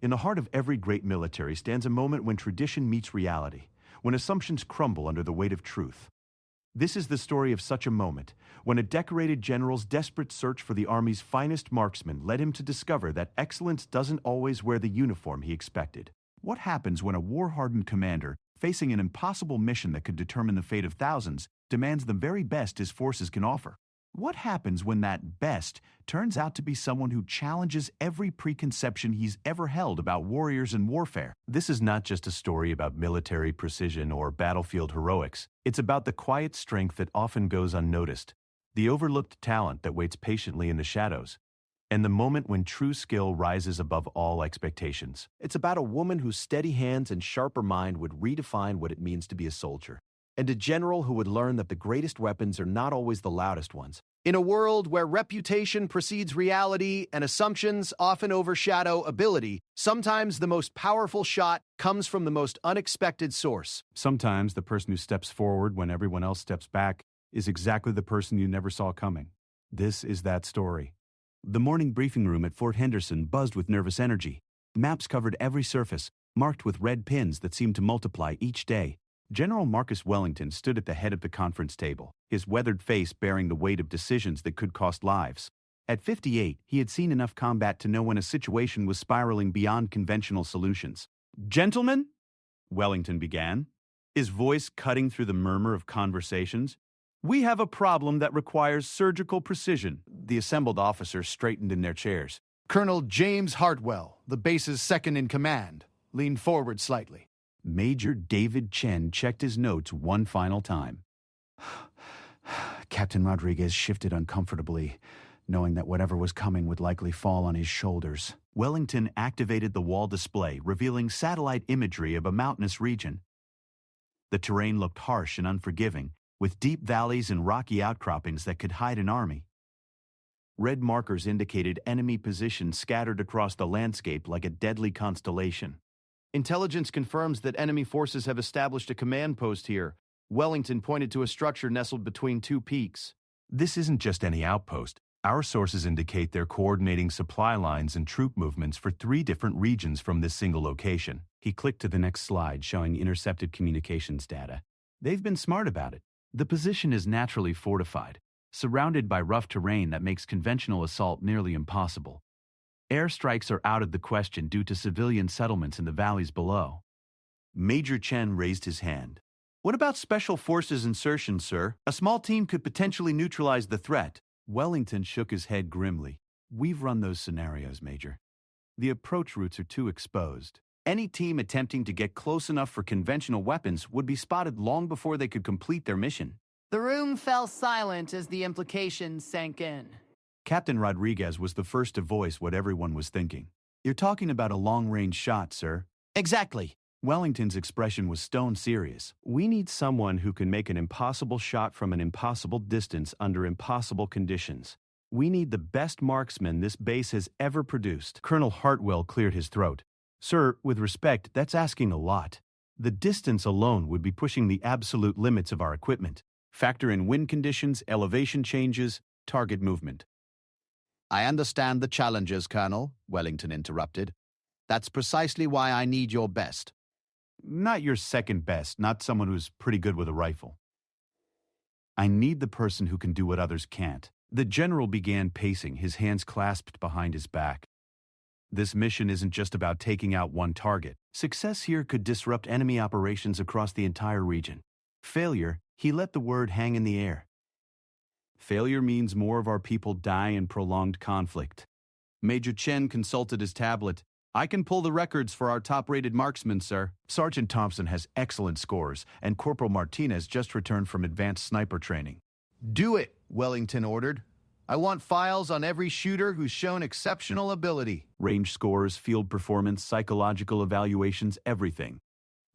In the heart of every great military stands a moment when tradition meets reality, when assumptions crumble under the weight of truth. This is the story of such a moment, when a decorated general's desperate search for the Army's finest marksman led him to discover that excellence doesn't always wear the uniform he expected. What happens when a war-hardened commander, facing an impossible mission that could determine the fate of thousands, demands the very best his forces can offer? What happens when that best turns out to be someone who challenges every preconception he's ever held about warriors and warfare? This is not just a story about military precision or battlefield heroics. It's about the quiet strength that often goes unnoticed, the overlooked talent that waits patiently in the shadows, and the moment when true skill rises above all expectations. It's about a woman whose steady hands and sharper mind would redefine what it means to be a soldier, and a general who would learn that the greatest weapons are not always the loudest ones. In a world where reputation precedes reality and assumptions often overshadow ability, sometimes the most powerful shot comes from the most unexpected source. Sometimes the person who steps forward when everyone else steps back is exactly the person you never saw coming. This is that story. The morning briefing room at Fort Henderson buzzed with nervous energy. Maps covered every surface, marked with red pins that seemed to multiply each day. General Marcus Wellington stood at the head of the conference table, his weathered face bearing the weight of decisions that could cost lives. At 58, he had seen enough combat to know when a situation was spiraling beyond conventional solutions. "Gentlemen," Wellington began, his voice cutting through the murmur of conversations, "we have a problem that requires surgical precision." The assembled officers straightened in their chairs. Colonel James Hartwell, the base's second-in-command, leaned forward slightly. Major David Chen checked his notes one final time. Captain Rodriguez shifted uncomfortably, knowing that whatever was coming would likely fall on his shoulders. Wellington activated the wall display, revealing satellite imagery of a mountainous region. The terrain looked harsh and unforgiving, with deep valleys and rocky outcroppings that could hide an army. Red markers indicated enemy positions scattered across the landscape like a deadly constellation. "Intelligence confirms that enemy forces have established a command post here." Wellington pointed to a structure nestled between two peaks. "This isn't just any outpost. Our sources indicate they're coordinating supply lines and troop movements for 3 different regions from this single location." He clicked to the next slide, showing intercepted communications data. "They've been smart about it. The position is naturally fortified, surrounded by rough terrain that makes conventional assault nearly impossible. Airstrikes are out of the question due to civilian settlements in the valleys below." Major Chen raised his hand. "What about special forces insertion, sir? A small team could potentially neutralize the threat." Wellington shook his head grimly. "We've run those scenarios, Major. The approach routes are too exposed. Any team attempting to get close enough for conventional weapons would be spotted long before they could complete their mission." The room fell silent as the implications sank in. Captain Rodriguez was the first to voice what everyone was thinking. "You're talking about a long-range shot, sir." "Exactly." Wellington's expression was stone serious. "We need someone who can make an impossible shot from an impossible distance under impossible conditions. We need the best marksman this base has ever produced." Colonel Hartwell cleared his throat. "Sir, with respect, that's asking a lot. The distance alone would be pushing the absolute limits of our equipment. Factor in wind conditions, elevation changes, target movement." "I understand the challenges, Colonel," Wellington interrupted. "That's precisely why I need your best." "Not your second best, not someone who's pretty good with a rifle. I need the person who can do what others can't." The general began pacing, his hands clasped behind his back. "This mission isn't just about taking out one target. Success here could disrupt enemy operations across the entire region. Failure, he let the word hang in the air. Failure means more of our people die in prolonged conflict." Major Chen consulted his tablet. "I can pull the records for our top-rated marksmen, sir. Sergeant Thompson has excellent scores, and Corporal Martinez just returned from advanced sniper training." "Do it," Wellington ordered. "I want files on every shooter who's shown exceptional ability." Range scores, field performance, psychological evaluations, everything.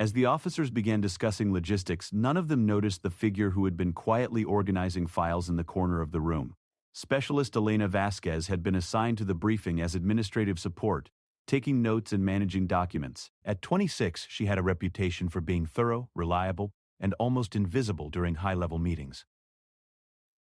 As the officers began discussing logistics, none of them noticed the figure who had been quietly organizing files in the corner of the room. Specialist Elena Vasquez had been assigned to the briefing as administrative support, taking notes and managing documents. At 26, she had a reputation for being thorough, reliable, and almost invisible during high-level meetings.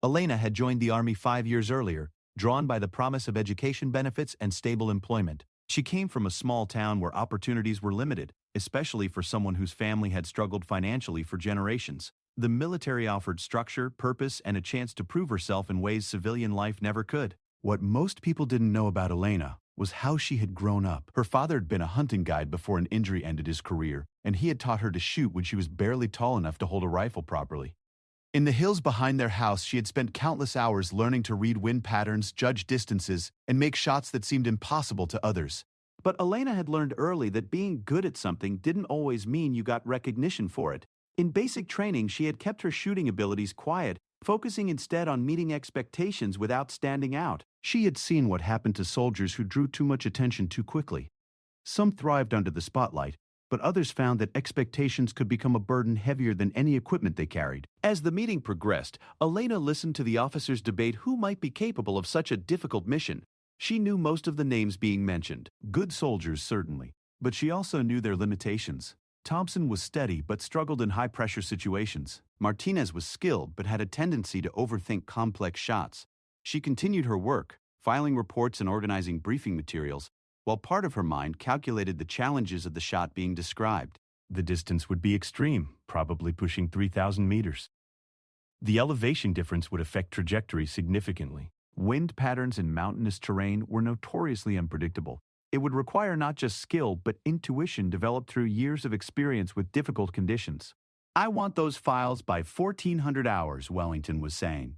Elena had joined the Army 5 years earlier, drawn by the promise of education benefits and stable employment. She came from a small town where opportunities were limited, especially for someone whose family had struggled financially for generations. The military offered structure, purpose, and a chance to prove herself in ways civilian life never could. What most people didn't know about Elena was how she had grown up. Her father had been a hunting guide before an injury ended his career, and he had taught her to shoot when she was barely tall enough to hold a rifle properly. In the hills behind their house, she had spent countless hours learning to read wind patterns, judge distances, and make shots that seemed impossible to others. But Elena had learned early that being good at something didn't always mean you got recognition for it. In basic training, she had kept her shooting abilities quiet, focusing instead on meeting expectations without standing out. She had seen what happened to soldiers who drew too much attention too quickly. Some thrived under the spotlight, but others found that expectations could become a burden heavier than any equipment they carried. As the meeting progressed, Elena listened to the officers debate who might be capable of such a difficult mission. She knew most of the names being mentioned, good soldiers certainly, but she also knew their limitations. Thompson was steady but struggled in high-pressure situations. Martinez was skilled but had a tendency to overthink complex shots. She continued her work, filing reports and organizing briefing materials, while part of her mind calculated the challenges of the shot being described. The distance would be extreme, probably pushing 3,000 meters. The elevation difference would affect trajectory significantly. Wind patterns in mountainous terrain were notoriously unpredictable. It would require not just skill, but intuition developed through years of experience with difficult conditions. "I want those files by 1400 hours, Wellington was saying.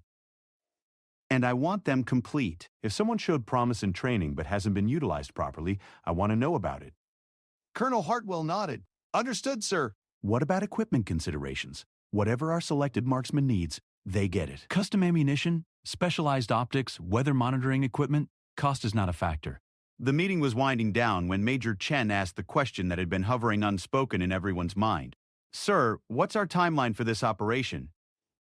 "And I want them complete. If someone showed promise in training but hasn't been utilized properly, I want to know about it." Colonel Hartwell nodded. "Understood, sir." "What about equipment considerations? Whatever our selected marksman needs, they get it. Custom ammunition, specialized optics, weather monitoring equipment, cost is not a factor." The meeting was winding down when Major Chen asked the question that had been hovering unspoken in everyone's mind. "Sir, what's our timeline for this operation?"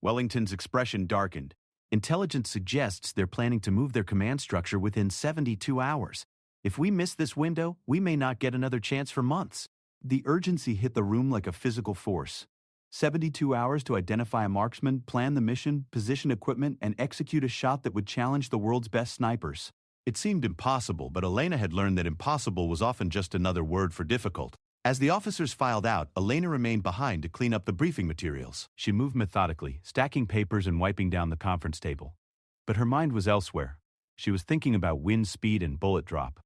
Wellington's expression darkened. "Intelligence suggests they're planning to move their command structure within 72 hours. If we miss this window, we may not get another chance for months." The urgency hit the room like a physical force. 72 hours to identify a marksman, plan the mission, position equipment, and execute a shot that would challenge the world's best snipers. It seemed impossible, but Elena had learned that impossible was often just another word for difficult. As the officers filed out, Elena remained behind to clean up the briefing materials. She moved methodically, stacking papers and wiping down the conference table. But her mind was elsewhere. She was thinking about wind speed and bullet drop,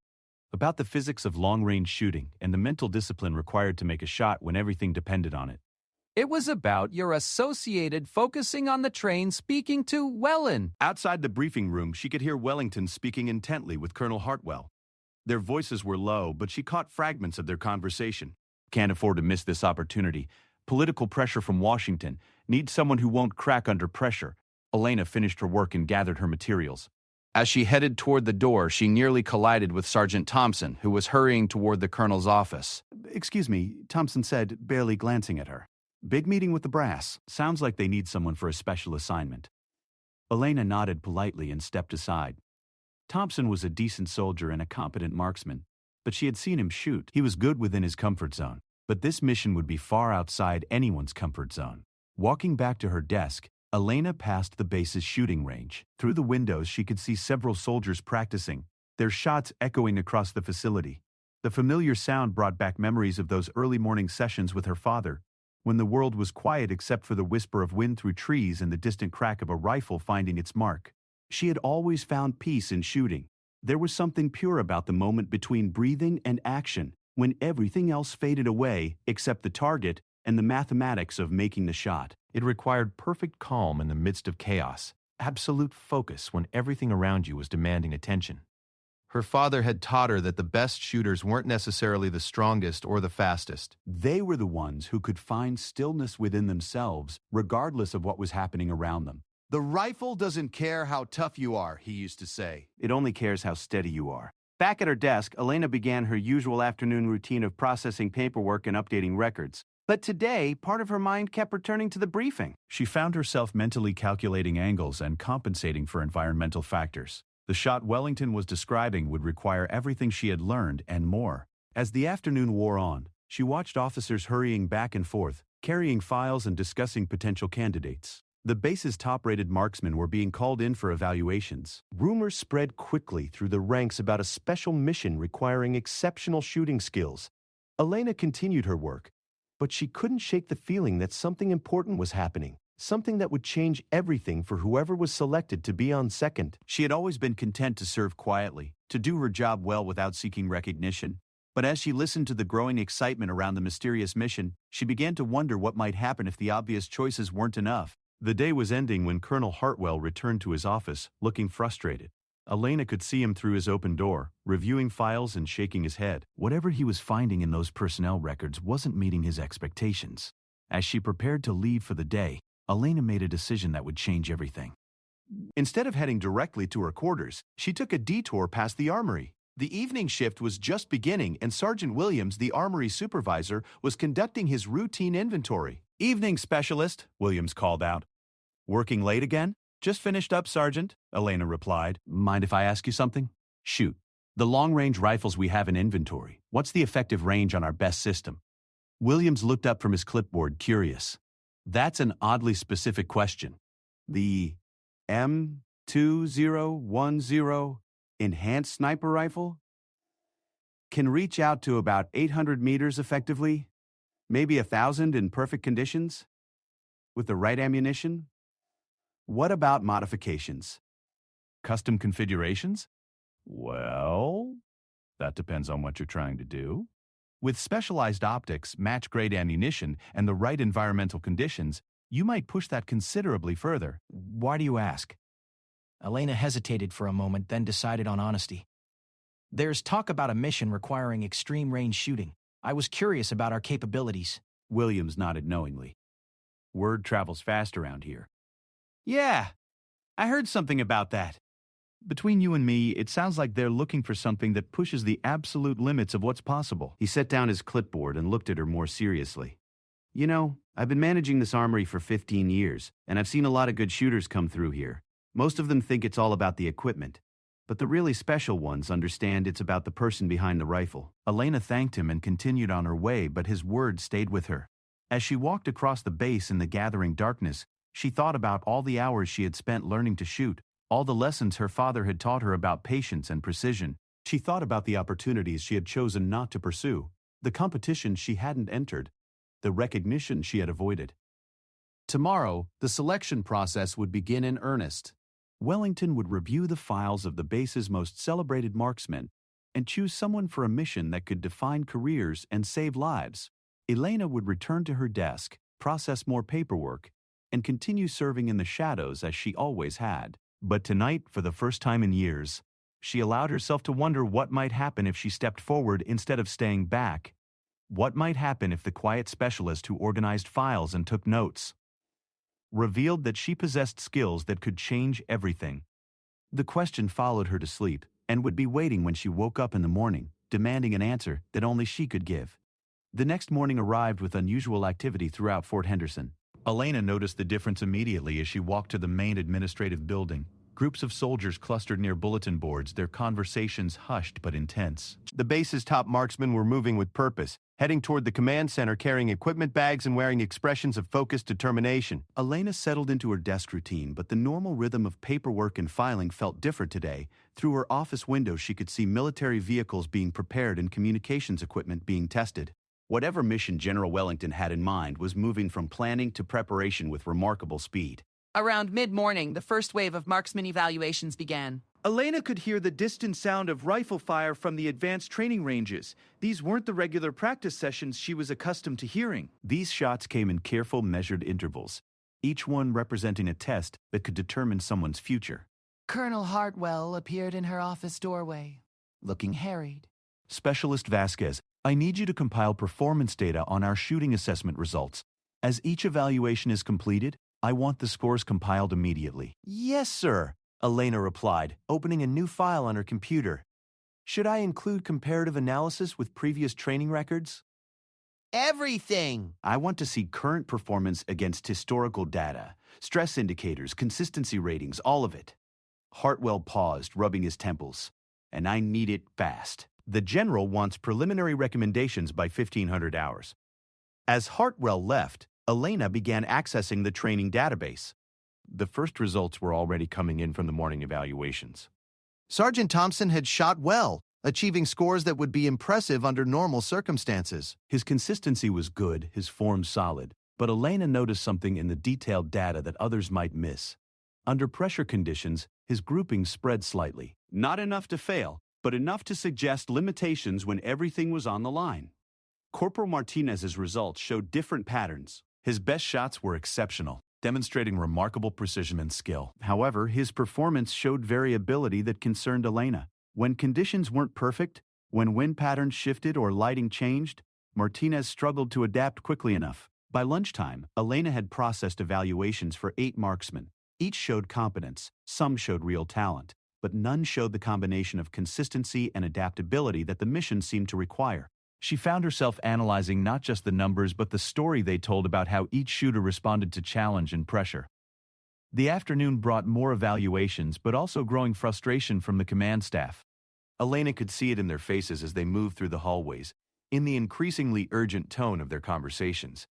about the physics of long-range shooting and the mental discipline required to make a shot when everything depended on it. It was about your associated focusing on the train speaking to Wellen. Outside the briefing room, she could hear Wellington speaking intently with Colonel Hartwell. Their voices were low, but she caught fragments of their conversation. "Can't afford to miss this opportunity. Political pressure from Washington. Need someone who won't crack under pressure." Elena finished her work and gathered her materials. As she headed toward the door, she nearly collided with Sergeant Thompson, who was hurrying toward the colonel's office. "Excuse me," Thompson said, barely glancing at her. "Big meeting with the brass. Sounds like they need someone for a special assignment." Elena nodded politely and stepped aside. Thompson was a decent soldier and a competent marksman, but she had seen him shoot. He was good within his comfort zone, but this mission would be far outside anyone's comfort zone. Walking back to her desk, Elena passed the base's shooting range. Through the windows, she could see several soldiers practicing, their shots echoing across the facility. The familiar sound brought back memories of those early morning sessions with her father, when the world was quiet except for the whisper of wind through trees and the distant crack of a rifle finding its mark. She had always found peace in shooting. There was something pure about the moment between breathing and action, when everything else faded away except the target and the mathematics of making the shot. It required perfect calm in the midst of chaos, absolute focus when everything around you was demanding attention. Her father had taught her that the best shooters weren't necessarily the strongest or the fastest. They were the ones who could find stillness within themselves, regardless of what was happening around them. "The rifle doesn't care how tough you are," he used to say. "It only cares how steady you are." Back at her desk, Elena began her usual afternoon routine of processing paperwork and updating records. But today, part of her mind kept returning to the briefing. She found herself mentally calculating angles and compensating for environmental factors. The shot Wellington was describing would require everything she had learned and more. As the afternoon wore on, she watched officers hurrying back and forth, carrying files and discussing potential candidates. The base's top-rated marksmen were being called in for evaluations. Rumors spread quickly through the ranks about a special mission requiring exceptional shooting skills. Elena continued her work, but she couldn't shake the feeling that something important was happening, something that would change everything for whoever was selected to be on second. She had always been content to serve quietly, to do her job well without seeking recognition. But as she listened to the growing excitement around the mysterious mission, she began to wonder what might happen if the obvious choices weren't enough. The day was ending when Colonel Hartwell returned to his office, looking frustrated. Elena could see him through his open door, reviewing files and shaking his head. Whatever he was finding in those personnel records wasn't meeting his expectations. As she prepared to leave for the day, Elena made a decision that would change everything. Instead of heading directly to her quarters, she took a detour past the armory. The evening shift was just beginning, and Sergeant Williams, the armory supervisor, was conducting his routine inventory. "Evening, Specialist," Williams called out. "Working late again?" "Just finished up, Sergeant," Elena replied. "Mind if I ask you something?" "Shoot. The long-range rifles we have in inventory, what's the effective range on our best system?" Williams looked up from his clipboard, curious. "That's an oddly specific question. The M2010 Enhanced Sniper Rifle can reach out to about 800 meters effectively, maybe 1,000 in perfect conditions, with the right ammunition. What about modifications? Custom configurations? Well, that depends on what you're trying to do. With specialized optics, match-grade ammunition, and the right environmental conditions, you might push that considerably further. Why do you ask?" Elena hesitated for a moment, then decided on honesty. "There's talk about a mission requiring extreme range shooting. I was curious about our capabilities." Williams nodded knowingly. "Word travels fast around here." "Yeah, I heard something about that. Between you and me, it sounds like they're looking for something that pushes the absolute limits of what's possible." He set down his clipboard and looked at her more seriously. "You know, I've been managing this armory for 15 years, and I've seen a lot of good shooters come through here. Most of them think it's all about the equipment, but the really special ones understand it's about the person behind the rifle." Elena thanked him and continued on her way, but his words stayed with her. As she walked across the base in the gathering darkness, she thought about all the hours she had spent learning to shoot, all the lessons her father had taught her about patience and precision. She thought about the opportunities she had chosen not to pursue, the competition she hadn't entered, the recognition she had avoided. Tomorrow, the selection process would begin in earnest. Wellington would review the files of the base's most celebrated marksmen and choose someone for a mission that could define careers and save lives. Elena would return to her desk, process more paperwork, and continue serving in the shadows as she always had. But tonight, for the first time in years, she allowed herself to wonder what might happen if she stepped forward instead of staying back. What might happen if the quiet specialist who organized files and took notes revealed that she possessed skills that could change everything? The question followed her to sleep and would be waiting when she woke up in the morning, demanding an answer that only she could give. The next morning arrived with unusual activity throughout Fort Henderson. Elena noticed the difference immediately as she walked to the main administrative building. Groups of soldiers clustered near bulletin boards, their conversations hushed but intense. The base's top marksmen were moving with purpose, heading toward the command center carrying equipment bags and wearing expressions of focused determination. Elena settled into her desk routine, but the normal rhythm of paperwork and filing felt different today. Through her office window, she could see military vehicles being prepared and communications equipment being tested. Whatever mission General Wellington had in mind was moving from planning to preparation with remarkable speed. Around mid-morning, the first wave of marksman evaluations began. Elena could hear the distant sound of rifle fire from the advanced training ranges. These weren't the regular practice sessions she was accustomed to hearing. These shots came in careful, measured intervals, each one representing a test that could determine someone's future. Colonel Hartwell appeared in her office doorway, looking harried. "Specialist Vasquez, I need you to compile performance data on our shooting assessment results. As each evaluation is completed, I want the scores compiled immediately." "Yes, sir," Elena replied, opening a new file on her computer. "Should I include comparative analysis with previous training records?" Everything. "I want to see current performance against historical data, stress indicators, consistency ratings, all of it." Hartwell paused, rubbing his temples. "And I need it fast. The general wants preliminary recommendations by 1500 hours." As Hartwell left, Elena began accessing the training database. The first results were already coming in from the morning evaluations. Sergeant Thompson had shot well, achieving scores that would be impressive under normal circumstances. His consistency was good, his form solid, but Elena noticed something in the detailed data that others might miss. Under pressure conditions, his grouping spread slightly. Not enough to fail, but enough to suggest limitations when everything was on the line. Corporal Martinez's results showed different patterns. His best shots were exceptional, demonstrating remarkable precision and skill. However, his performance showed variability that concerned Elena. When conditions weren't perfect, when wind patterns shifted or lighting changed, Martinez struggled to adapt quickly enough. By lunchtime, Elena had processed evaluations for 8 marksmen. Each showed competence, some showed real talent, but none showed the combination of consistency and adaptability that the mission seemed to require. She found herself analyzing not just the numbers but the story they told about how each shooter responded to challenge and pressure. The afternoon brought more evaluations but also growing frustration from the command staff. Elena could see it in their faces as they moved through the hallways, in the increasingly urgent tone of their conversations.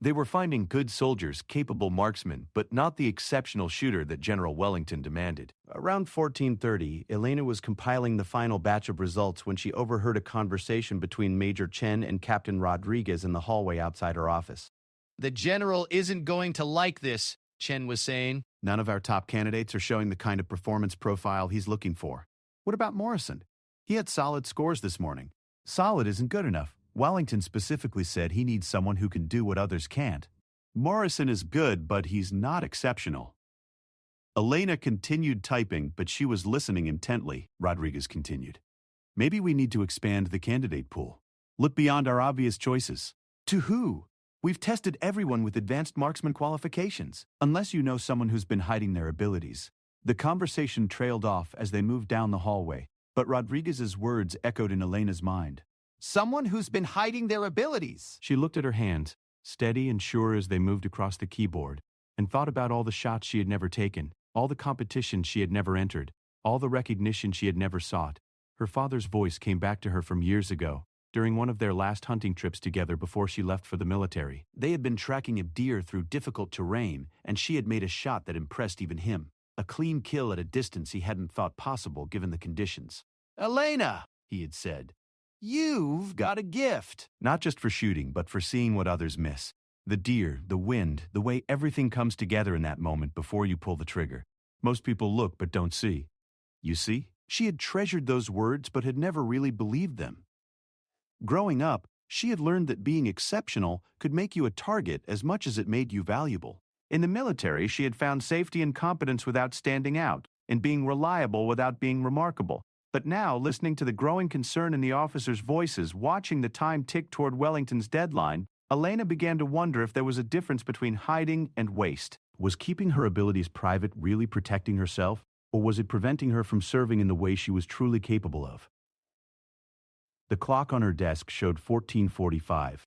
They were finding good soldiers, capable marksmen, but not the exceptional shooter that General Wellington demanded. Around 14:30, Elena was compiling the final batch of results when she overheard a conversation between Major Chen and Captain Rodriguez in the hallway outside her office. The general isn't going to like this, Chen was saying. None of our top candidates are showing the kind of performance profile he's looking for. What about Morrison? He had solid scores this morning. Solid isn't good enough. Wellington specifically said he needs someone who can do what others can't. Morrison is good, but he's not exceptional. Elena continued typing, but she was listening intently, Rodriguez continued. Maybe we need to expand the candidate pool. Look beyond our obvious choices. To who? We've tested everyone with advanced marksman qualifications, unless you know someone who's been hiding their abilities. The conversation trailed off as they moved down the hallway, but Rodriguez's words echoed in Elena's mind. Someone who's been hiding their abilities. She looked at her hands, steady and sure as they moved across the keyboard, and thought about all the shots she had never taken, all the competition she had never entered, all the recognition she had never sought. Her father's voice came back to her from years ago, during one of their last hunting trips together before she left for the military. They had been tracking a deer through difficult terrain, and she had made a shot that impressed even him. A clean kill at a distance he hadn't thought possible given the conditions. Elena, He had said. you've got a gift. Not just for shooting, but for seeing what others miss. The deer, the wind, the way everything comes together in that moment before you pull the trigger. Most people look but don't see. You see? She had treasured those words but had never really believed them. Growing up, she had learned that being exceptional could make you a target as much as it made you valuable. In the military, she had found safety and competence without standing out, in being reliable without being remarkable. But now, listening to the growing concern in the officers' voices, watching the time tick toward Wellington's deadline, Elena began to wonder if there was a difference between hiding and waste. Was keeping her abilities private really protecting herself, or was it preventing her from serving in the way she was truly capable of? The clock on her desk showed 14:45.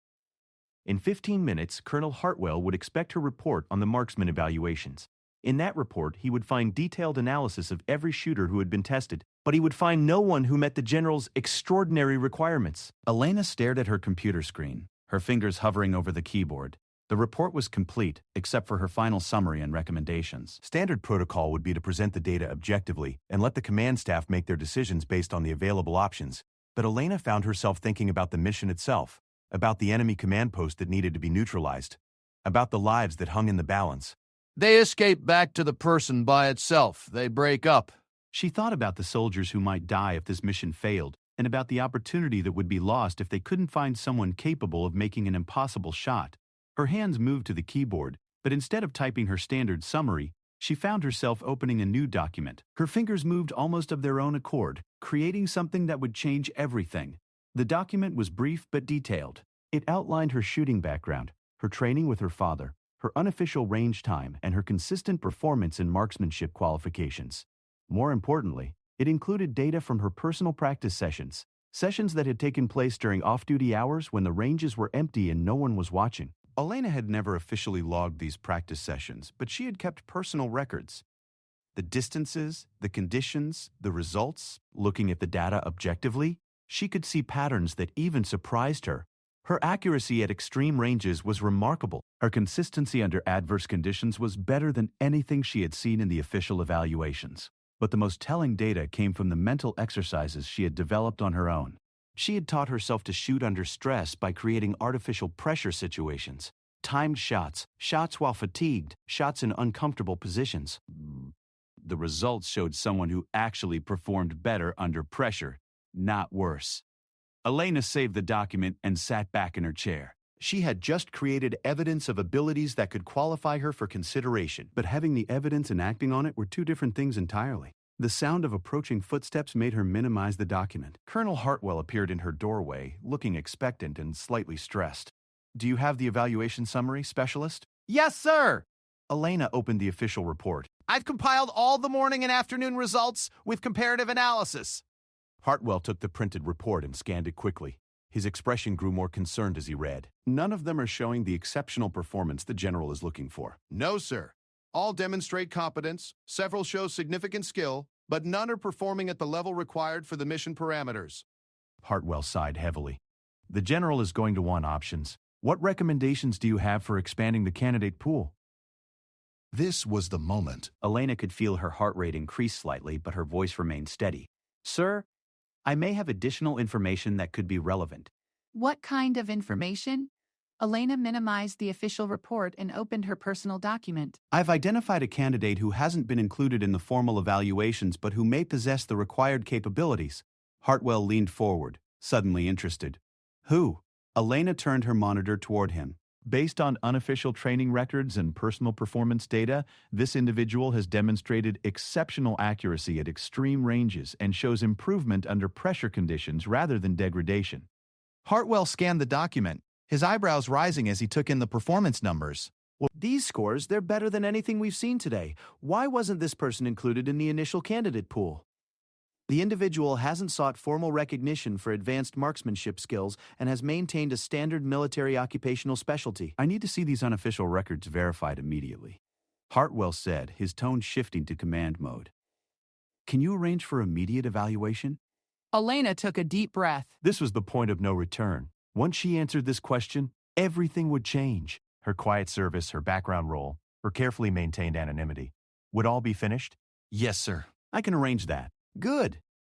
In 15 minutes, Colonel Hartwell would expect her report on the marksman evaluations. In that report, he would find detailed analysis of every shooter who had been tested, but he would find no one who met the general's extraordinary requirements. Elena stared at her computer screen, her fingers hovering over the keyboard. The report was complete, except for her final summary and recommendations. Standard protocol would be to present the data objectively and let the command staff make their decisions based on the available options. But Elena found herself thinking about the mission itself, about the enemy command post that needed to be neutralized, about the lives that hung in the balance. They escape back to the person by itself. They break up. She thought about the soldiers who might die if this mission failed, and about the opportunity that would be lost if they couldn't find someone capable of making an impossible shot. Her hands moved to the keyboard, but instead of typing her standard summary, she found herself opening a new document. Her fingers moved almost of their own accord, creating something that would change everything. The document was brief but detailed. It outlined her shooting background, her training with her father, her unofficial range time, and her consistent performance in marksmanship qualifications. More importantly, it included data from her personal practice sessions that had taken place during off-duty hours when the ranges were empty and no one was watching. Elena had never officially logged these practice sessions, but she had kept personal records. The distances, the conditions, the results, looking at the data objectively, she could see patterns that even surprised her. Her accuracy at extreme ranges was remarkable. Her consistency under adverse conditions was better than anything she had seen in the official evaluations. But the most telling data came from the mental exercises she had developed on her own. She had taught herself to shoot under stress by creating artificial pressure situations. Timed shots, shots while fatigued, shots in uncomfortable positions. The results showed someone who actually performed better under pressure, not worse. Elena saved the document and sat back in her chair. She had just created evidence of abilities that could qualify her for consideration, but having the evidence and acting on it were two different things entirely. The sound of approaching footsteps made her minimize the document. Colonel Hartwell appeared in her doorway, looking expectant and slightly stressed. "Do you have the evaluation summary, Specialist?" Yes, sir. Elena opened the official report. I've compiled all the morning and afternoon results with comparative analysis. Hartwell took the printed report and scanned it quickly. His expression grew more concerned as he read. None of them are showing the exceptional performance the general is looking for. No, sir. All demonstrate competence, several show significant skill, but none are performing at the level required for the mission parameters. Hartwell sighed heavily. The general is going to want options. What recommendations do you have for expanding the candidate pool? This was the moment. Elena could feel her heart rate increase slightly, but her voice remained steady. Sir, I may have additional information that could be relevant. What kind of information? Elena minimized the official report and opened her personal document. I've identified a candidate who hasn't been included in the formal evaluations but who may possess the required capabilities. Hartwell leaned forward, suddenly interested. Who? Elena turned her monitor toward him. Based on unofficial training records and personal performance data, this individual has demonstrated exceptional accuracy at extreme ranges and shows improvement under pressure conditions rather than degradation. Hartwell scanned the document, his eyebrows rising as he took in the performance numbers. Well, these scores, they're better than anything we've seen today. Why wasn't this person included in the initial candidate pool? The individual hasn't sought formal recognition for advanced marksmanship skills and has maintained a standard military occupational specialty. I need to see these unofficial records verified immediately. Hartwell said, his tone shifting to command mode. Can you arrange for immediate evaluation? Elena took a deep breath. This was the point of no return. Once she answered this question, everything would change. Her quiet service, her background role, her carefully maintained anonymity. Would all be finished? Yes, sir. I can arrange that. Good.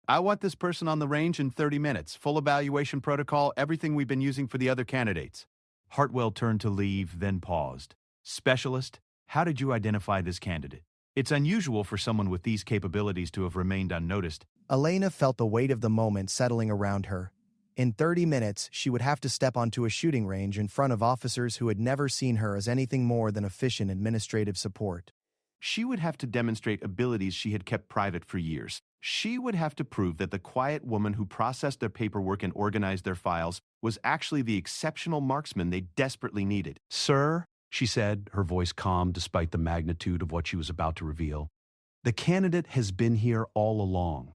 I want this person on the range in 30 minutes. Full evaluation protocol, everything we've been using for the other candidates. Hartwell turned to leave, then paused. Specialist, how did you identify this candidate? It's unusual for someone with these capabilities to have remained unnoticed. Elena felt the weight of the moment settling around her. In 30 minutes, she would have to step onto a shooting range in front of officers who had never seen her as anything more than efficient administrative support. She would have to demonstrate abilities she had kept private for years. She would have to prove that the quiet woman who processed their paperwork and organized their files was actually the exceptional marksman they desperately needed. "Sir," she said, her voice calm despite the magnitude of what she was about to reveal, "the candidate has been here all along.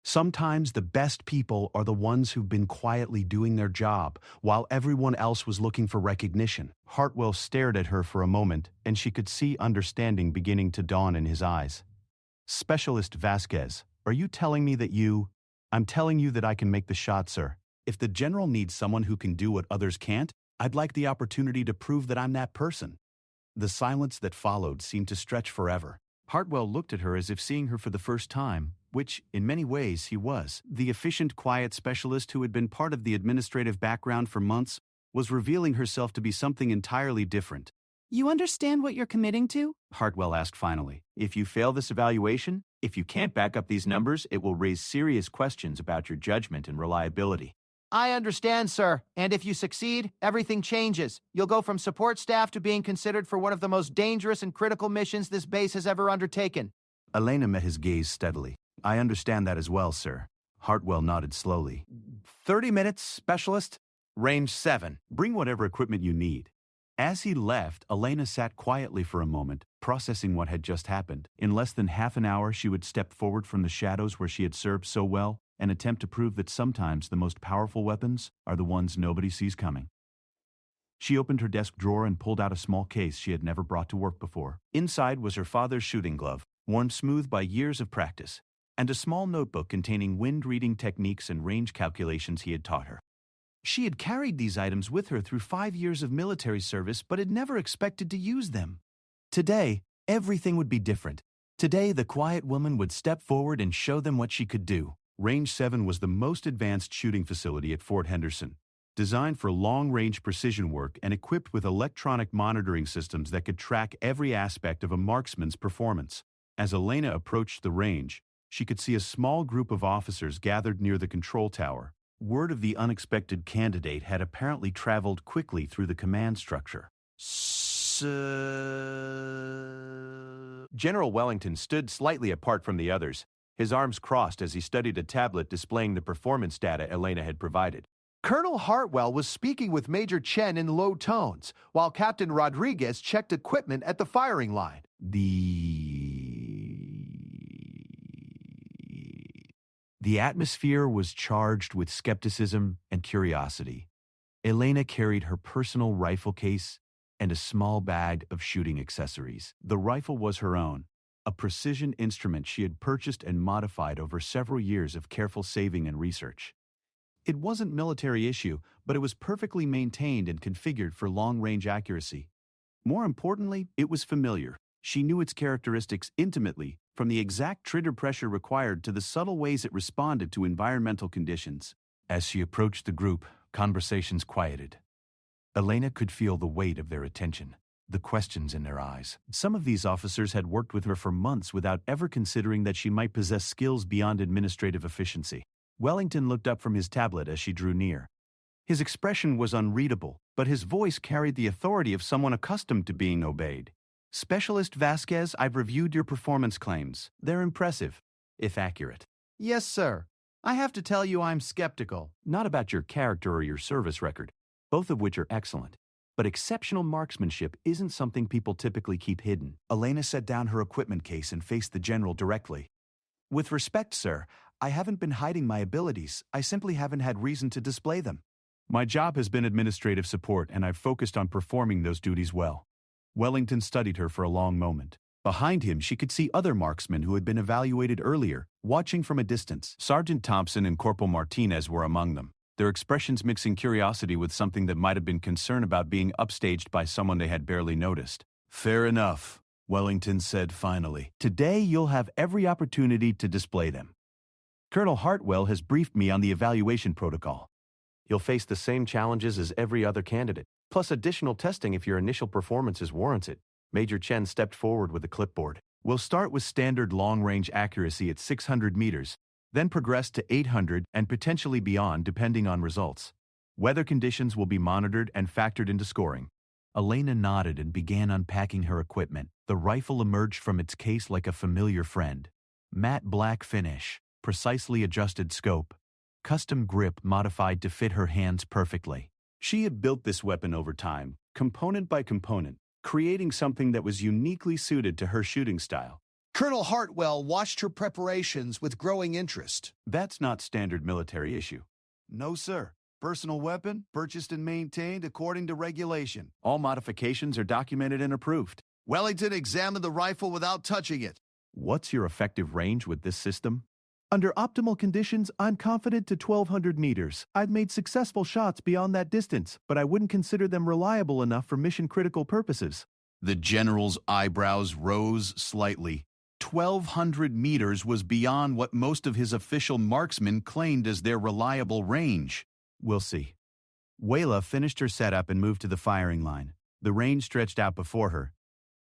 Sometimes the best people are the ones who've been quietly doing their job while everyone else was looking for recognition." Hartwell stared at her for a moment, and she could see understanding beginning to dawn in his eyes. "Specialist Vasquez, are you telling me that you—" "I'm telling you that I can make the shot, sir. If the general needs someone who can do what others can't, I'd like the opportunity to prove that I'm that person." The silence that followed seemed to stretch forever. Hartwell looked at her as if seeing her for the first time, which, in many ways, he was. The efficient, quiet specialist who had been part of the administrative background for months was revealing herself to be something entirely different. You understand what you're committing to? Hartwell asked finally. "If you fail this evaluation, if you can't back up these numbers, it will raise serious questions about your judgment and reliability." I understand, sir. And if you succeed, everything changes. You'll go from support staff to being considered for one of the most dangerous and critical missions this base has ever undertaken. Elena met his gaze steadily. "I understand that as well, sir." Hartwell nodded slowly. 30 minutes, specialist. Range 7. Bring whatever equipment you need." As he left, Elena sat quietly for a moment, processing what had just happened. In less than half an hour, she would step forward from the shadows where she had served so well and attempt to prove that sometimes the most powerful weapons are the ones nobody sees coming. She opened her desk drawer and pulled out a small case she had never brought to work before. Inside was her father's shooting glove, worn smooth by years of practice, and a small notebook containing wind-reading techniques and range calculations he had taught her. She had carried these items with her through 5 years of military service but had never expected to use them. Today, everything would be different. Today, the quiet woman would step forward and show them what she could do. Range 7 was the most advanced shooting facility at Fort Henderson, designed for long-range precision work and equipped with electronic monitoring systems that could track every aspect of a marksman's performance. As Elena approached the range, she could see a small group of officers gathered near the control tower. Word of the unexpected candidate had apparently traveled quickly through the command structure. General Wellington stood slightly apart from the others, his arms crossed as he studied a tablet displaying the performance data Elena had provided. Colonel Hartwell was speaking with Major Chen in low tones, while Captain Rodriguez checked equipment at the firing line. The atmosphere was charged with skepticism and curiosity. Elena carried her personal rifle case and a small bag of shooting accessories. The rifle was her own, a precision instrument she had purchased and modified over several years of careful saving and research. It wasn't military issue, but it was perfectly maintained and configured for long-range accuracy. More importantly, it was familiar. She knew its characteristics intimately, from the exact trigger pressure required to the subtle ways it responded to environmental conditions. As she approached the group, conversations quieted. Elena could feel the weight of their attention, the questions in their eyes. Some of these officers had worked with her for months without ever considering that she might possess skills beyond administrative efficiency. Wellington looked up from his tablet as she drew near. His expression was unreadable, but his voice carried the authority of someone accustomed to being obeyed. Specialist Vasquez, I've reviewed your performance claims. They're impressive, if accurate. Yes, sir. I have to tell you I'm skeptical. Not about your character or your service record, both of which are excellent. But exceptional marksmanship isn't something people typically keep hidden. Elena set down her equipment case and faced the general directly. With respect, sir, I haven't been hiding my abilities. I simply haven't had reason to display them. My job has been administrative support, and I've focused on performing those duties well. Wellington studied her for a long moment. Behind him, she could see other marksmen who had been evaluated earlier, watching from a distance. Sergeant Thompson and Corporal Martinez were among them, their expressions mixing curiosity with something that might have been concern about being upstaged by someone they had barely noticed. Fair enough, Wellington said finally. Today you'll have every opportunity to display them. Colonel Hartwell has briefed me on the evaluation protocol. You'll face the same challenges as every other candidate, plus additional testing if your initial performance is warranted. Major Chen stepped forward with a clipboard. We'll start with standard long-range accuracy at 600 meters, then progress to 800 and potentially beyond depending on results. Weather conditions will be monitored and factored into scoring. Elena nodded and began unpacking her equipment. The rifle emerged from its case like a familiar friend. Matte black finish, precisely adjusted scope, custom grip modified to fit her hands perfectly. She had built this weapon over time, component by component, creating something that was uniquely suited to her shooting style. Colonel Hartwell watched her preparations with growing interest. That's not standard military issue. No, sir. Personal weapon, purchased and maintained according to regulation. All modifications are documented and approved. Wellington examined the rifle without touching it. What's your effective range with this system? Under optimal conditions, I'm confident to 1,200 meters. I've made successful shots beyond that distance, but I wouldn't consider them reliable enough for mission-critical purposes. The general's eyebrows rose slightly. 1,200 meters was beyond what most of his official marksmen claimed as their reliable range. We'll see. Wayla finished her setup and moved to the firing line. The range stretched out before her.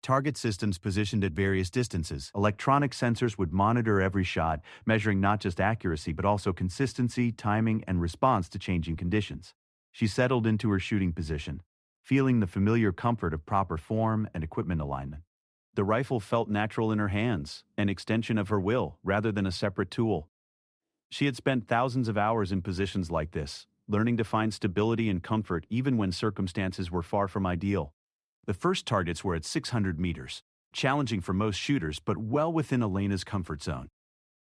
Target systems positioned at various distances. Electronic sensors would monitor every shot, measuring not just accuracy but also consistency, timing, and response to changing conditions. She settled into her shooting position, feeling the familiar comfort of proper form and equipment alignment. The rifle felt natural in her hands, an extension of her will rather than a separate tool. She had spent thousands of hours in positions like this, learning to find stability and comfort even when circumstances were far from ideal. The first targets were at 600 meters, challenging for most shooters but well within Elena's comfort zone.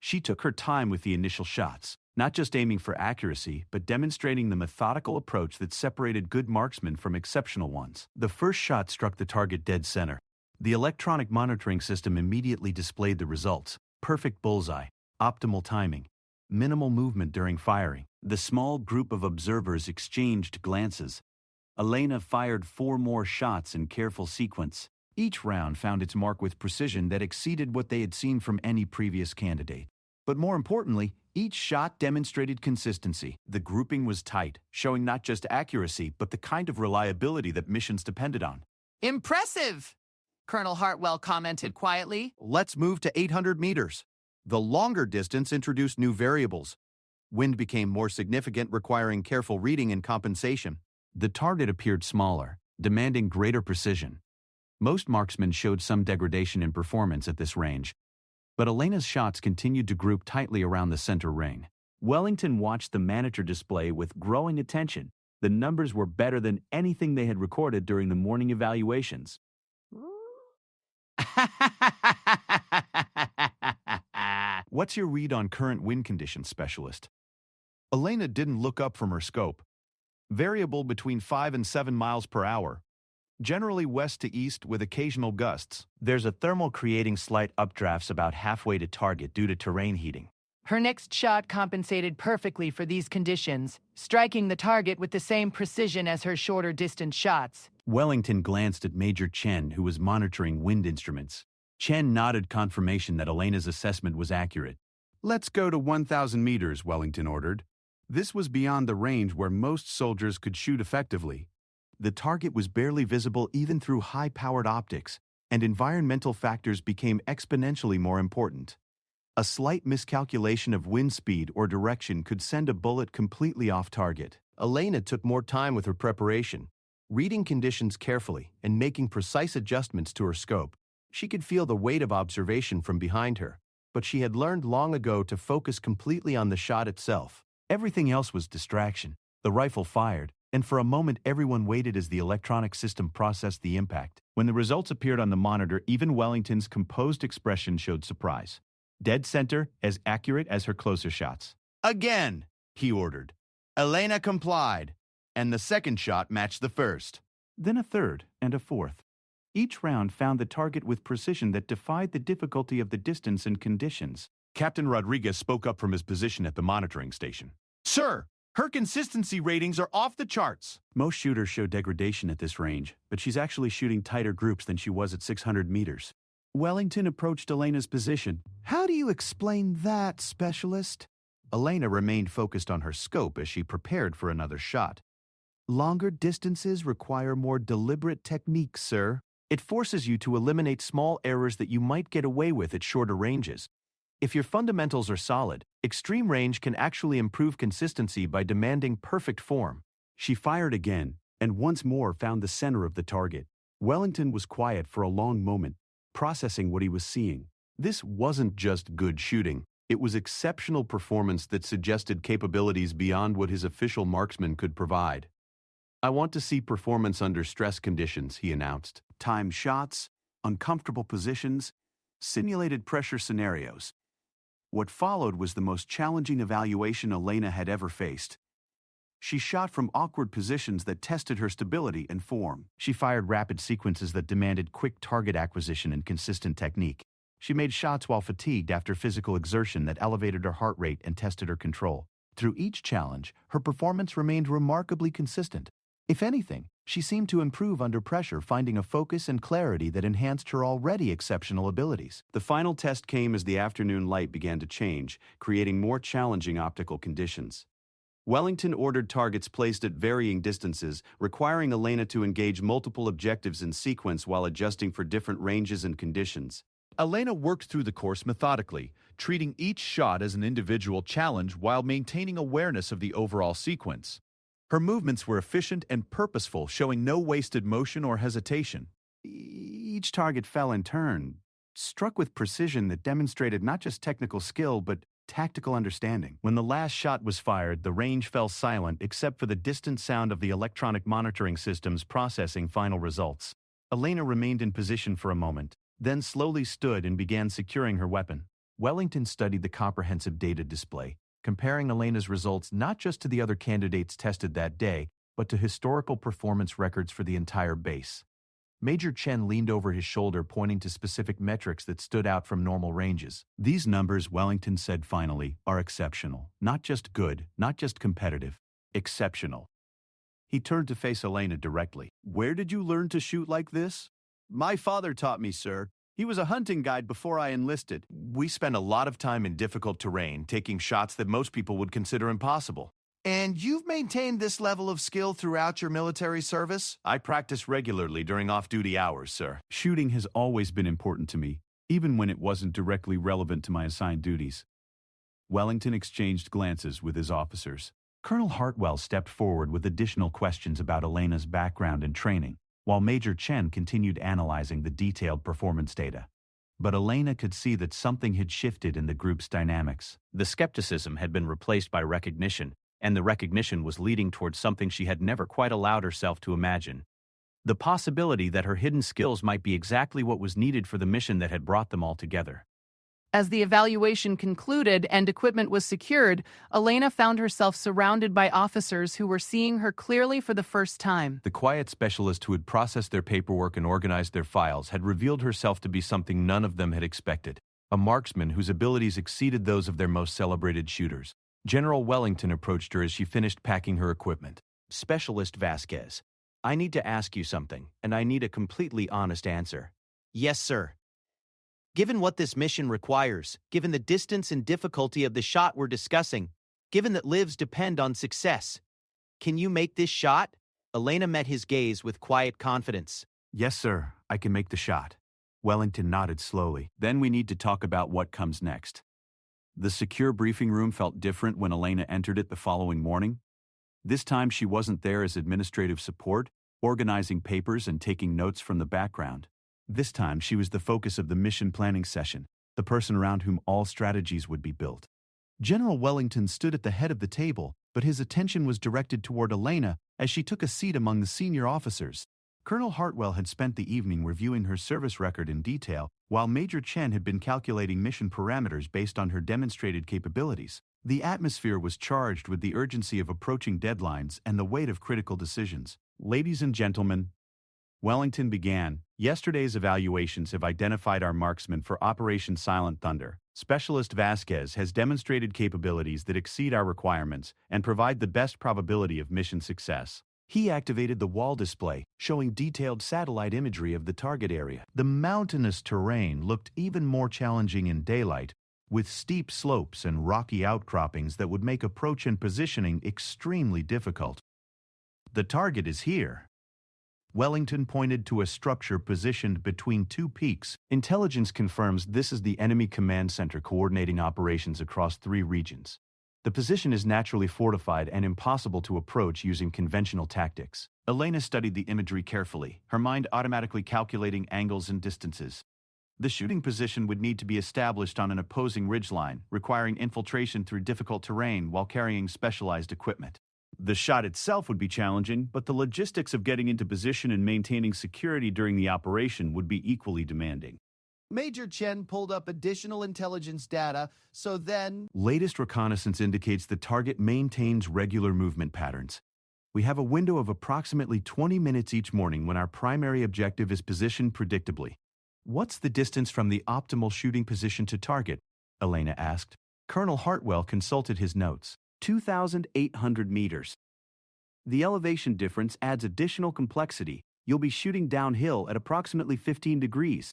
She took her time with the initial shots, not just aiming for accuracy, but demonstrating the methodical approach that separated good marksmen from exceptional ones. The first shot struck the target dead center. The electronic monitoring system immediately displayed the results: perfect bullseye, optimal timing, minimal movement during firing. The small group of observers exchanged glances. Elena fired 4 more shots in careful sequence. Each round found its mark with precision that exceeded what they had seen from any previous candidate. But more importantly, each shot demonstrated consistency. The grouping was tight, showing not just accuracy, but the kind of reliability that missions depended on. Impressive! Colonel Hartwell commented quietly. Let's move to 800 meters. The longer distance introduced new variables. Wind became more significant, requiring careful reading and compensation. The target appeared smaller, demanding greater precision. Most marksmen showed some degradation in performance at this range, but Elena's shots continued to group tightly around the center ring. Wellington watched the manager display with growing attention. The numbers were better than anything they had recorded during the morning evaluations. What's your read on current wind conditions, Specialist? Elena didn't look up from her scope. Variable between 5 and 7 miles per hour. Generally west to east with occasional gusts. There's a thermal creating slight updrafts about halfway to target due to terrain heating. Her next shot compensated perfectly for these conditions, striking the target with the same precision as her shorter distance shots. Wellington glanced at Major Chen, who was monitoring wind instruments. Chen nodded confirmation that Elena's assessment was accurate. Let's go to 1,000 meters, Wellington ordered. This was beyond the range where most soldiers could shoot effectively. The target was barely visible even through high-powered optics, and environmental factors became exponentially more important. A slight miscalculation of wind speed or direction could send a bullet completely off target. Elena took more time with her preparation, reading conditions carefully and making precise adjustments to her scope. She could feel the weight of observation from behind her, but she had learned long ago to focus completely on the shot itself. Everything else was distraction. The rifle fired, and for a moment everyone waited as the electronic system processed the impact. When the results appeared on the monitor, even Wellington's composed expression showed surprise. Dead center, as accurate as her closer shots. Again, he ordered. Elena complied, and the second shot matched the first. Then a third and a fourth. Each round found the target with precision that defied the difficulty of the distance and conditions. Captain Rodriguez spoke up from his position at the monitoring station. Sir, her consistency ratings are off the charts. Most shooters show degradation at this range, but she's actually shooting tighter groups than she was at 600 meters. Wellington approached Elena's position. How do you explain that, Specialist? Elena remained focused on her scope as she prepared for another shot. Longer distances require more deliberate techniques, sir. It forces you to eliminate small errors that you might get away with at shorter ranges. If your fundamentals are solid, extreme range can actually improve consistency by demanding perfect form. She fired again, and once more found the center of the target. Wellington was quiet for a long moment, processing what he was seeing. This wasn't just good shooting. It was exceptional performance that suggested capabilities beyond what his official marksman could provide. "I want to see performance under stress conditions," he announced. "Timed shots, uncomfortable positions, simulated pressure scenarios." What followed was the most challenging evaluation Elena had ever faced. She shot from awkward positions that tested her stability and form. She fired rapid sequences that demanded quick target acquisition and consistent technique. She made shots while fatigued after physical exertion that elevated her heart rate and tested her control. Through each challenge, her performance remained remarkably consistent. If anything, she seemed to improve under pressure, finding a focus and clarity that enhanced her already exceptional abilities. The final test came as the afternoon light began to change, creating more challenging optical conditions. Wellington ordered targets placed at varying distances, requiring Elena to engage multiple objectives in sequence while adjusting for different ranges and conditions. Elena worked through the course methodically, treating each shot as an individual challenge while maintaining awareness of the overall sequence. Her movements were efficient and purposeful, showing no wasted motion or hesitation. Each target fell in turn, struck with precision that demonstrated not just technical skill, but tactical understanding. When the last shot was fired, the range fell silent except for the distant sound of the electronic monitoring systems processing final results. Elena remained in position for a moment, then slowly stood and began securing her weapon. Wellington studied the comprehensive data display, comparing Elena's results not just to the other candidates tested that day, but to historical performance records for the entire base. Major Chen leaned over his shoulder, pointing to specific metrics that stood out from normal ranges. These numbers, Wellington said finally, are exceptional. Not just good, not just competitive. Exceptional. He turned to face Elena directly. Where did you learn to shoot like this? My father taught me, sir. He was a hunting guide before I enlisted. We spend a lot of time in difficult terrain, taking shots that most people would consider impossible. And you've maintained this level of skill throughout your military service? I practice regularly during off-duty hours, sir. Shooting has always been important to me, even when it wasn't directly relevant to my assigned duties. Wellington exchanged glances with his officers. Colonel Hartwell stepped forward with additional questions about Elena's background and training, while Major Chen continued analyzing the detailed performance data. But Elena could see that something had shifted in the group's dynamics. The skepticism had been replaced by recognition, and the recognition was leading towards something she had never quite allowed herself to imagine. The possibility that her hidden skills might be exactly what was needed for the mission that had brought them all together. As the evaluation concluded and equipment was secured, Elena found herself surrounded by officers who were seeing her clearly for the first time. The quiet specialist who had processed their paperwork and organized their files had revealed herself to be something none of them had expected, a marksman whose abilities exceeded those of their most celebrated shooters. General Wellington approached her as she finished packing her equipment. Specialist Vasquez, I need to ask you something, and I need a completely honest answer. Yes, sir. Given what this mission requires, given the distance and difficulty of the shot we're discussing, given that lives depend on success, can you make this shot? Elena met his gaze with quiet confidence. Yes, sir, I can make the shot. Wellington nodded slowly. Then we need to talk about what comes next. The secure briefing room felt different when Elena entered it the following morning. This time she wasn't there as administrative support, organizing papers and taking notes from the background. This time she was the focus of the mission planning session, the person around whom all strategies would be built. General Wellington stood at the head of the table, but his attention was directed toward Elena as she took a seat among the senior officers. Colonel Hartwell had spent the evening reviewing her service record in detail, while Major Chen had been calculating mission parameters based on her demonstrated capabilities. The atmosphere was charged with the urgency of approaching deadlines and the weight of critical decisions. Ladies and gentlemen, Wellington began, yesterday's evaluations have identified our marksman for Operation Silent Thunder. Specialist Vasquez has demonstrated capabilities that exceed our requirements and provide the best probability of mission success. He activated the wall display, showing detailed satellite imagery of the target area. The mountainous terrain looked even more challenging in daylight, with steep slopes and rocky outcroppings that would make approach and positioning extremely difficult. The target is here. Wellington pointed to a structure positioned between two peaks. Intelligence confirms this is the enemy command center coordinating operations across 3 regions. The position is naturally fortified and impossible to approach using conventional tactics. Elena studied the imagery carefully, her mind automatically calculating angles and distances. The shooting position would need to be established on an opposing ridgeline, requiring infiltration through difficult terrain while carrying specialized equipment. The shot itself would be challenging, but the logistics of getting into position and maintaining security during the operation would be equally demanding. Major Chen pulled up additional intelligence data, so then... Latest reconnaissance indicates the target maintains regular movement patterns. We have a window of approximately 20 minutes each morning when our primary objective is positioned predictably. What's the distance from the optimal shooting position to target? Elena asked. Colonel Hartwell consulted his notes. 2,800 meters. The elevation difference adds additional complexity. You'll be shooting downhill at approximately 15 degrees.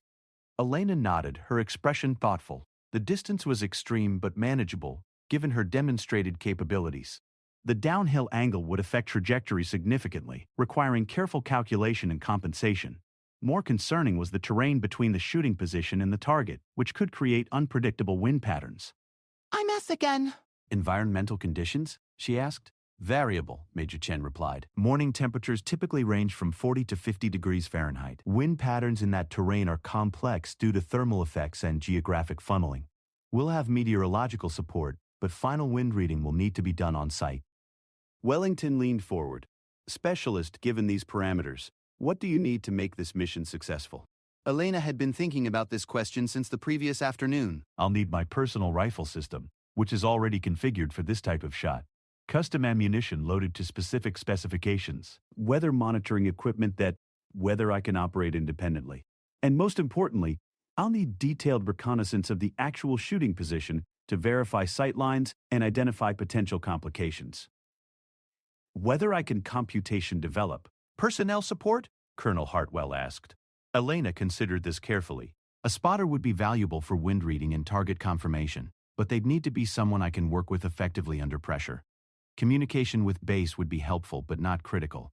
Elena nodded, her expression thoughtful. The distance was extreme but manageable, given her demonstrated capabilities. The downhill angle would affect trajectory significantly, requiring careful calculation and compensation. More concerning was the terrain between the shooting position and the target, which could create unpredictable wind patterns. I mess again. Environmental conditions? She asked. Variable, Major Chen replied. Morning temperatures typically range from 40 to 50 degrees Fahrenheit. Wind patterns in that terrain are complex due to thermal effects and geographic funneling. We'll have meteorological support, but final wind reading will need to be done on site. Wellington leaned forward. Specialist, given these parameters, what do you need to make this mission successful? Elena had been thinking about this question since the previous afternoon. I'll need my personal rifle system, which is already configured for this type of shot. Custom ammunition loaded to specific specifications. Weather monitoring equipment that whether I can operate independently. And most importantly, I'll need detailed reconnaissance of the actual shooting position to verify sight lines and identify potential complications. Whether I can computation develop. Personnel support? Colonel Hartwell asked. Elena considered this carefully. A spotter would be valuable for wind reading and target confirmation, but they'd need to be someone I can work with effectively under pressure. Communication with base would be helpful but not critical.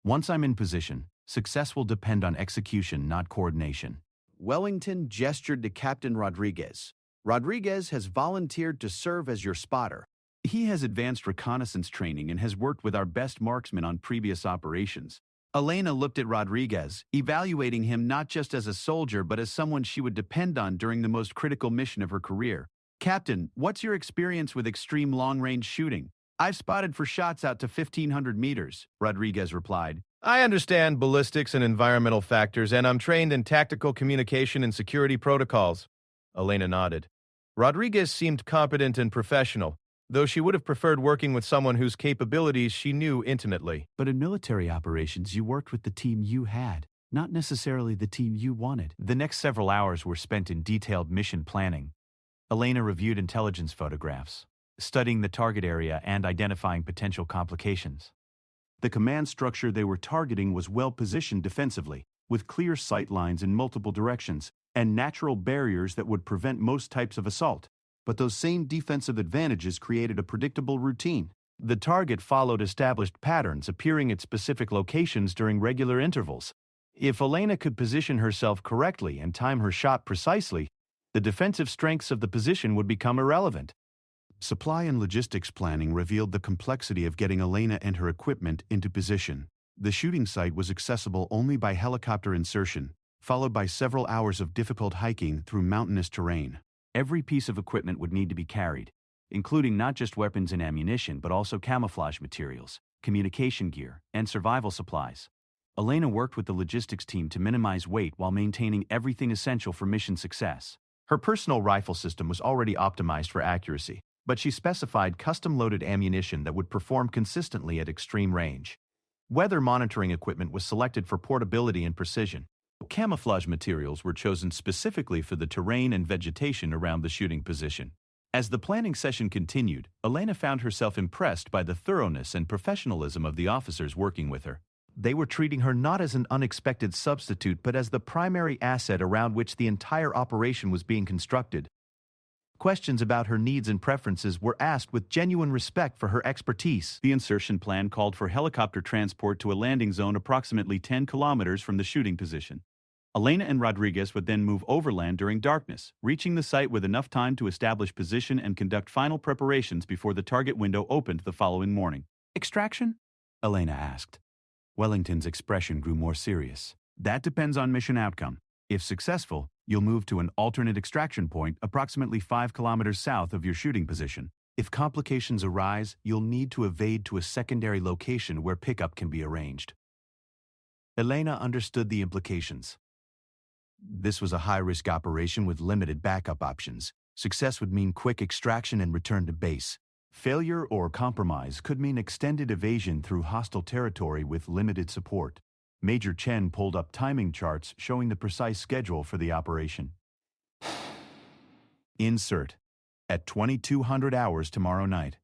Once I'm in position, success will depend on execution, not coordination. Wellington gestured to Captain Rodriguez. Rodriguez has volunteered to serve as your spotter. He has advanced reconnaissance training and has worked with our best marksmen on previous operations. Elena looked at Rodriguez, evaluating him not just as a soldier but as someone she would depend on during the most critical mission of her career. Captain, what's your experience with extreme long-range shooting? I've spotted for shots out to 1,500 meters, Rodriguez replied. I understand ballistics and environmental factors, and I'm trained in tactical communication and security protocols. Elena nodded. Rodriguez seemed competent and professional, though she would have preferred working with someone whose capabilities she knew intimately. But in military operations, you worked with the team you had, not necessarily the team you wanted. The next several hours were spent in detailed mission planning. Elena reviewed intelligence photographs, studying the target area and identifying potential complications. The command structure they were targeting was well positioned defensively, with clear sight lines in multiple directions, and natural barriers that would prevent most types of assault. But those same defensive advantages created a predictable routine. The target followed established patterns, appearing at specific locations during regular intervals. If Elena could position herself correctly and time her shot precisely, the defensive strengths of the position would become irrelevant. Supply and logistics planning revealed the complexity of getting Elena and her equipment into position. The shooting site was accessible only by helicopter insertion, followed by several hours of difficult hiking through mountainous terrain. Every piece of equipment would need to be carried, including not just weapons and ammunition, but also camouflage materials, communication gear, and survival supplies. Elena worked with the logistics team to minimize weight while maintaining everything essential for mission success. Her personal rifle system was already optimized for accuracy, but she specified custom-loaded ammunition that would perform consistently at extreme range. Weather monitoring equipment was selected for portability and precision. Camouflage materials were chosen specifically for the terrain and vegetation around the shooting position. As the planning session continued, Elena found herself impressed by the thoroughness and professionalism of the officers working with her. They were treating her not as an unexpected substitute, but as the primary asset around which the entire operation was being constructed. Questions about her needs and preferences were asked with genuine respect for her expertise. The insertion plan called for helicopter transport to a landing zone approximately 10 kilometers from the shooting position. Elena and Rodriguez would then move overland during darkness, reaching the site with enough time to establish position and conduct final preparations before the target window opened the following morning. Extraction? Elena asked. Wellington's expression grew more serious. That depends on mission outcome. If successful, you'll move to an alternate extraction point approximately 5 kilometers south of your shooting position. If complications arise, you'll need to evade to a secondary location where pickup can be arranged. Elena understood the implications. This was a high-risk operation with limited backup options. Success would mean quick extraction and return to base. Failure or compromise could mean extended evasion through hostile territory with limited support. Major Chen pulled up timing charts showing the precise schedule for the operation. Insert. At 2200 hours tomorrow night.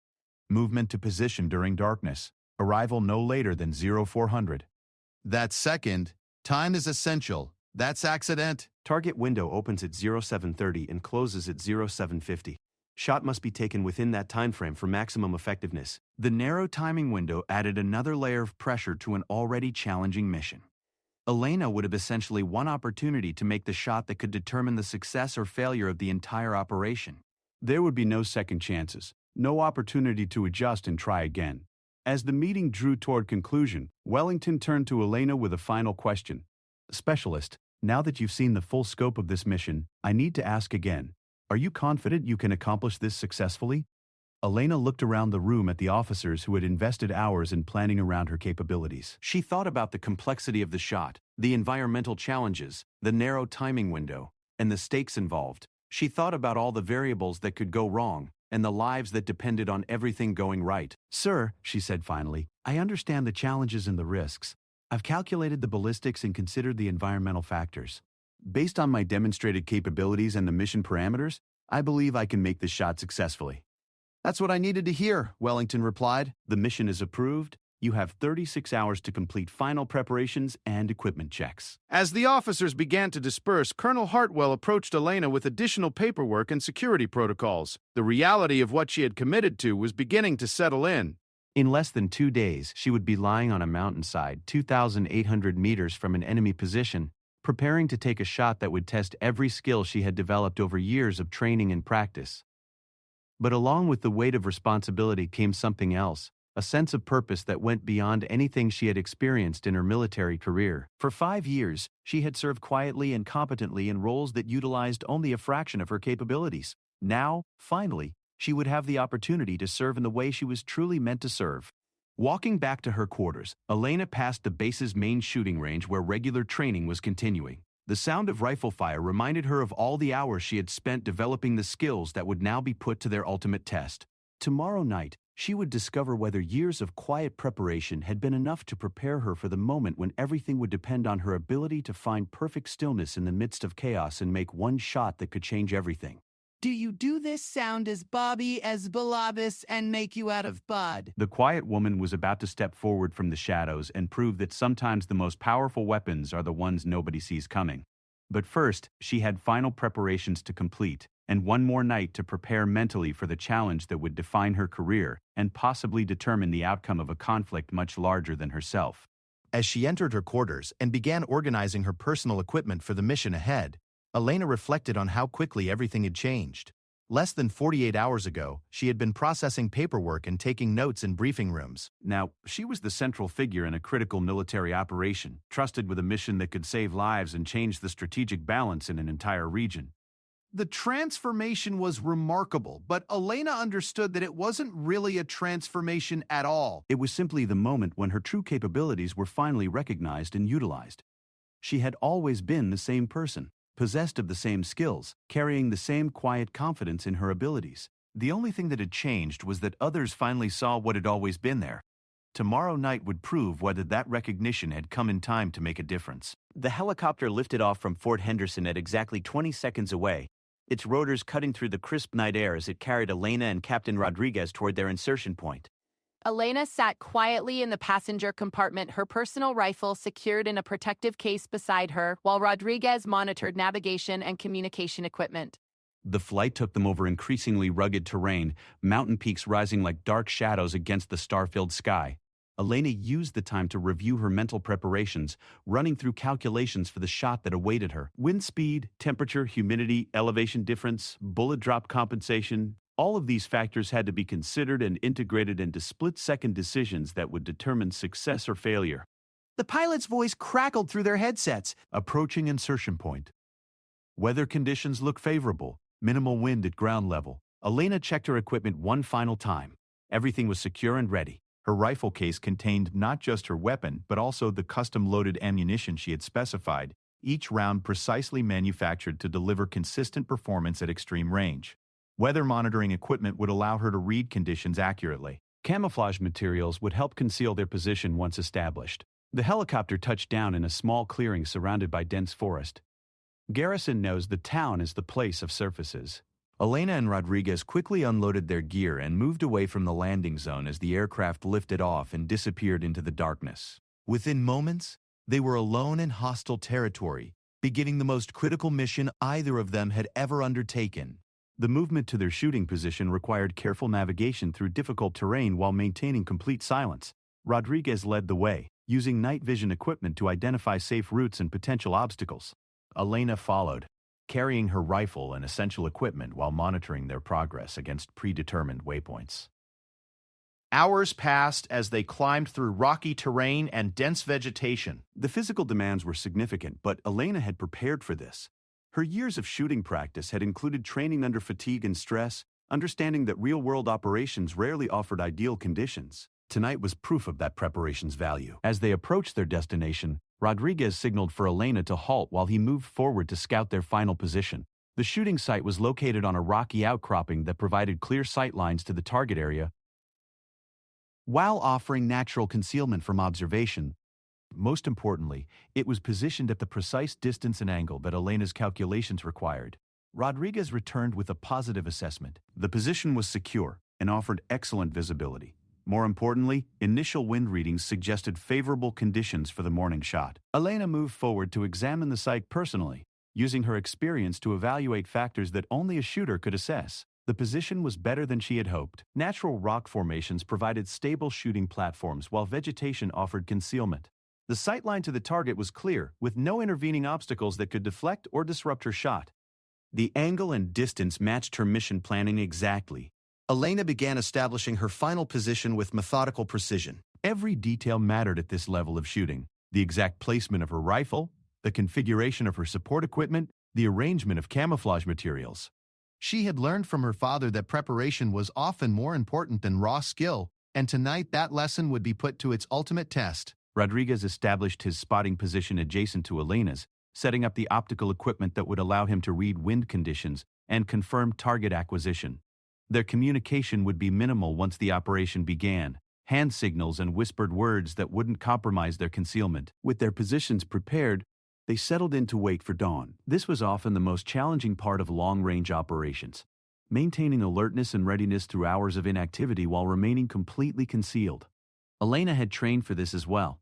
Movement to position during darkness. Arrival no later than 0400. That second, time is essential. That's accident. Target window opens at 0730 and closes at 0750. Shot must be taken within that time frame for maximum effectiveness. The narrow timing window added another layer of pressure to an already challenging mission. Elena would have essentially one opportunity to make the shot that could determine the success or failure of the entire operation. There would be no second chances, no opportunity to adjust and try again. As the meeting drew toward conclusion, Wellington turned to Elena with a final question. Specialist, now that you've seen the full scope of this mission, I need to ask again. Are you confident you can accomplish this successfully? Elena looked around the room at the officers who had invested hours in planning around her capabilities. She thought about the complexity of the shot, the environmental challenges, the narrow timing window, and the stakes involved. She thought about all the variables that could go wrong, and the lives that depended on everything going right. Sir, she said finally, I understand the challenges and the risks. I've calculated the ballistics and considered the environmental factors. Based on my demonstrated capabilities and the mission parameters, I believe I can make this shot successfully. That's what I needed to hear, Wellington replied. The mission is approved. You have 36 hours to complete final preparations and equipment checks. As the officers began to disperse, Colonel Hartwell approached Elena with additional paperwork and security protocols. The reality of what she had committed to was beginning to settle in. In less than 2 days, she would be lying on a mountainside 2,800 meters from an enemy position, preparing to take a shot that would test every skill she had developed over years of training and practice. But along with the weight of responsibility came something else, a sense of purpose that went beyond anything she had experienced in her military career. For 5 years, she had served quietly and competently in roles that utilized only a fraction of her capabilities. Now, finally, she would have the opportunity to serve in the way she was truly meant to serve. Walking back to her quarters, Elena passed the base's main shooting range where regular training was continuing. The sound of rifle fire reminded her of all the hours she had spent developing the skills that would now be put to their ultimate test. Tomorrow night, she would discover whether years of quiet preparation had been enough to prepare her for the moment when everything would depend on her ability to find perfect stillness in the midst of chaos and make one shot that could change everything. Do you do this sound as Bobby as Balabas and make you out of Bud? The quiet woman was about to step forward from the shadows and prove that sometimes the most powerful weapons are the ones nobody sees coming. But first, she had final preparations to complete, and one more night to prepare mentally for the challenge that would define her career and possibly determine the outcome of a conflict much larger than herself. As she entered her quarters and began organizing her personal equipment for the mission ahead, Elena reflected on how quickly everything had changed. Less than 48 hours ago, she had been processing paperwork and taking notes in briefing rooms. Now, she was the central figure in a critical military operation, trusted with a mission that could save lives and change the strategic balance in an entire region. The transformation was remarkable, but Elena understood that it wasn't really a transformation at all. It was simply the moment when her true capabilities were finally recognized and utilized. She had always been the same person, possessed of the same skills, carrying the same quiet confidence in her abilities. The only thing that had changed was that others finally saw what had always been there. Tomorrow night would prove whether that recognition had come in time to make a difference. The helicopter lifted off from Fort Henderson at exactly 20 seconds away, its rotors cutting through the crisp night air as it carried Elena and Captain Rodriguez toward their insertion point. Elena sat quietly in the passenger compartment, her personal rifle secured in a protective case beside her, while Rodriguez monitored navigation and communication equipment. The flight took them over increasingly rugged terrain, mountain peaks rising like dark shadows against the star-filled sky. Elena used the time to review her mental preparations, running through calculations for the shot that awaited her. Wind speed, temperature, humidity, elevation difference, bullet drop compensation, all of these factors had to be considered and integrated into split-second decisions that would determine success or failure. The pilot's voice crackled through their headsets. Approaching insertion point. Weather conditions look favorable, minimal wind at ground level. Elena checked her equipment one final time. Everything was secure and ready. Her rifle case contained not just her weapon, but also the custom-loaded ammunition she had specified, each round precisely manufactured to deliver consistent performance at extreme range. Weather monitoring equipment would allow her to read conditions accurately. Camouflage materials would help conceal their position once established. The helicopter touched down in a small clearing surrounded by dense forest. Garrison knows the town is the place of surfaces. Elena and Rodriguez quickly unloaded their gear and moved away from the landing zone as the aircraft lifted off and disappeared into the darkness. Within moments, they were alone in hostile territory, beginning the most critical mission either of them had ever undertaken. The movement to their shooting position required careful navigation through difficult terrain while maintaining complete silence. Rodriguez led the way, using night vision equipment to identify safe routes and potential obstacles. Elena followed, carrying her rifle and essential equipment while monitoring their progress against predetermined waypoints. Hours passed as they climbed through rocky terrain and dense vegetation. The physical demands were significant, but Elena had prepared for this. Her years of shooting practice had included training under fatigue and stress, understanding that real-world operations rarely offered ideal conditions. Tonight was proof of that preparation's value. As they approached their destination, Rodriguez signaled for Elena to halt while he moved forward to scout their final position. The shooting site was located on a rocky outcropping that provided clear sight lines to the target area, while offering natural concealment from observation. Most importantly, it was positioned at the precise distance and angle that Elena's calculations required. Rodriguez returned with a positive assessment. The position was secure and offered excellent visibility. More importantly, initial wind readings suggested favorable conditions for the morning shot. Elena moved forward to examine the site personally, using her experience to evaluate factors that only a shooter could assess. The position was better than she had hoped. Natural rock formations provided stable shooting platforms while vegetation offered concealment. The sightline to the target was clear, with no intervening obstacles that could deflect or disrupt her shot. The angle and distance matched her mission planning exactly. Elena began establishing her final position with methodical precision. Every detail mattered at this level of shooting. The exact placement of her rifle, the configuration of her support equipment, the arrangement of camouflage materials. She had learned from her father that preparation was often more important than raw skill, and tonight that lesson would be put to its ultimate test. Rodriguez established his spotting position adjacent to Elena's, setting up the optical equipment that would allow him to read wind conditions and confirm target acquisition. Their communication would be minimal once the operation began, hand signals and whispered words that wouldn't compromise their concealment. With their positions prepared, they settled in to wait for dawn. This was often the most challenging part of long-range operations, maintaining alertness and readiness through hours of inactivity while remaining completely concealed. Elena had trained for this as well,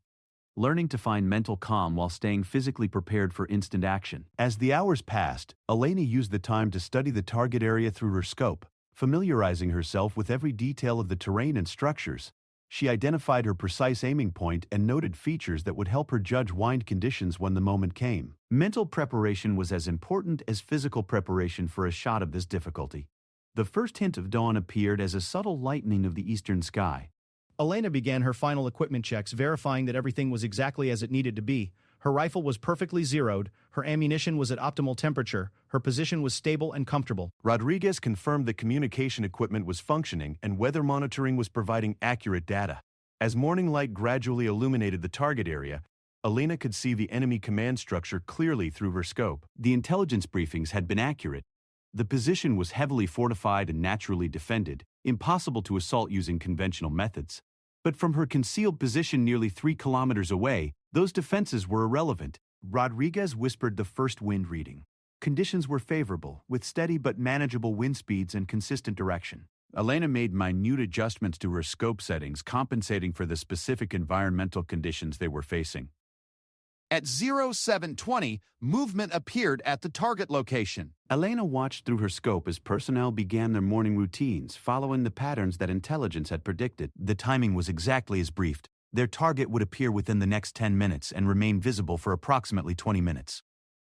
learning to find mental calm while staying physically prepared for instant action. As the hours passed, Elena used the time to study the target area through her scope, familiarizing herself with every detail of the terrain and structures. She identified her precise aiming point and noted features that would help her judge wind conditions when the moment came. Mental preparation was as important as physical preparation for a shot of this difficulty. The first hint of dawn appeared as a subtle lightening of the eastern sky. Elena began her final equipment checks, verifying that everything was exactly as it needed to be. Her rifle was perfectly zeroed, her ammunition was at optimal temperature, her position was stable and comfortable. Rodriguez confirmed that communication equipment was functioning and weather monitoring was providing accurate data. As morning light gradually illuminated the target area, Elena could see the enemy command structure clearly through her scope. The intelligence briefings had been accurate. The position was heavily fortified and naturally defended, impossible to assault using conventional methods. But from her concealed position nearly 3 kilometers away, those defenses were irrelevant. Rodriguez whispered the first wind reading. Conditions were favorable, with steady but manageable wind speeds and consistent direction. Elena made minute adjustments to her scope settings, compensating for the specific environmental conditions they were facing. At 0720, movement appeared at the target location. Elena watched through her scope as personnel began their morning routines, following the patterns that intelligence had predicted. The timing was exactly as briefed. Their target would appear within the next 10 minutes and remain visible for approximately 20 minutes.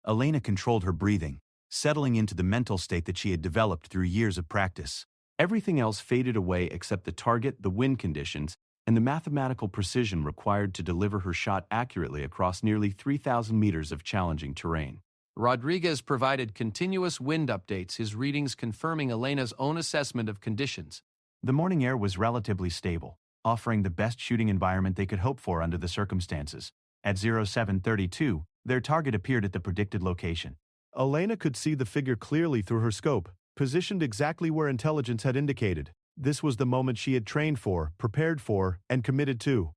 Elena controlled her breathing, settling into the mental state that she had developed through years of practice. Everything else faded away except the target, the wind conditions, and the mathematical precision required to deliver her shot accurately across nearly 3,000 meters of challenging terrain. Rodriguez provided continuous wind updates, his readings confirming Elena's own assessment of conditions. The morning air was relatively stable, offering the best shooting environment they could hope for under the circumstances. At 0732, their target appeared at the predicted location. Elena could see the figure clearly through her scope, positioned exactly where intelligence had indicated. This was the moment she had trained for, prepared for, and committed to.